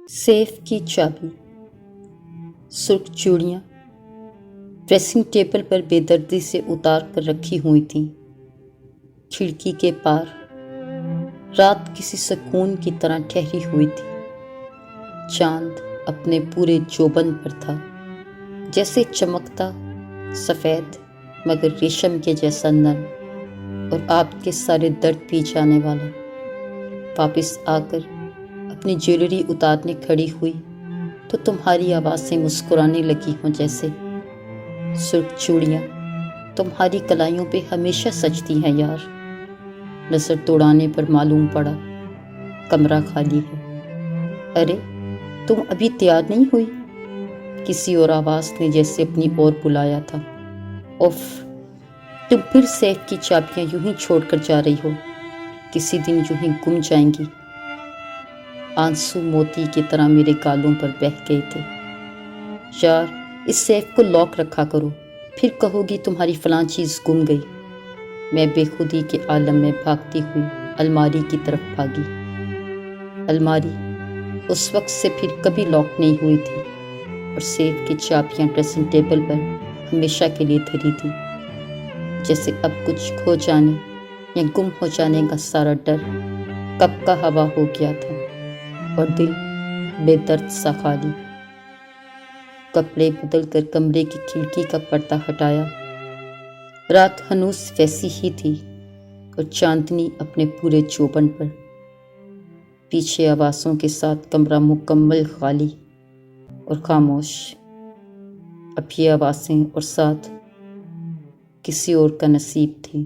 Safe کی چابی، سرخ چوڑیاں ڈریسنگ ٹیبل پر بے دردی سے اتار کر رکھی ہوئی تھیں۔ کھڑکی کے پار رات کسی سکون کی طرح ٹھہری ہوئی تھی۔ چاند اپنے پورے جوبن پر تھا، جیسے چمکتا، سفید مگر ریشم کے جیسا نرم، اور آپ کے سارے درد پی جانے والا۔ واپس آ کر اپنی جیولری اتارنے کھڑی ہوئی تو تمہاری آوازیں مسکرانے لگی ہوں جیسے۔ سرخ چوڑیاں تمہاری کلائیوں پہ ہمیشہ سجتی ہیں یار۔ نظر دوڑانے پر معلوم پڑا کمرہ خالی ہے۔ ارے تم ابھی تیار نہیں ہوئی؟ کسی اور آواز نے جیسے اپنی اور بلایا تھا۔ اف، تم پھر سیف کی چابیاں یوں ہی چھوڑ کر جا رہی ہو؟ کسی دن یوں ہی گم جائیں گی۔ آنسو موتی کی طرح میرے گالوں پر بہہ گئے تھے۔ یار اس سیف کو لاک رکھا کرو، پھر کہو گی تمہاری فلاں چیز گم گئی۔ میں بے خودی کے عالم میں بھاگتی ہوئی الماری کی طرف بھاگی۔ الماری اس وقت سے پھر کبھی لاک نہیں ہوئی تھی، اور سیف کی چابیاں ڈریسنگ ٹیبل پر ہمیشہ کے لیے دھری تھی، جیسے اب کچھ کھو جانے یا گم ہو جانے کا سارا ڈر کب کا ہوا ہو گیا تھا، اور دل بے درد سا خالی۔ کپڑے بدل کر کمرے کی کھڑکی کا پردہ ہٹایا۔ رات ہنوز ویسی ہی تھی، اور چاندنی اپنے پورے جوبن پر۔ پیچھے آوازوں کے ساتھ کمرہ مکمل خالی اور خاموش۔ اب یہ آوازیں اور ساتھ کسی اور کا نصیب تھی۔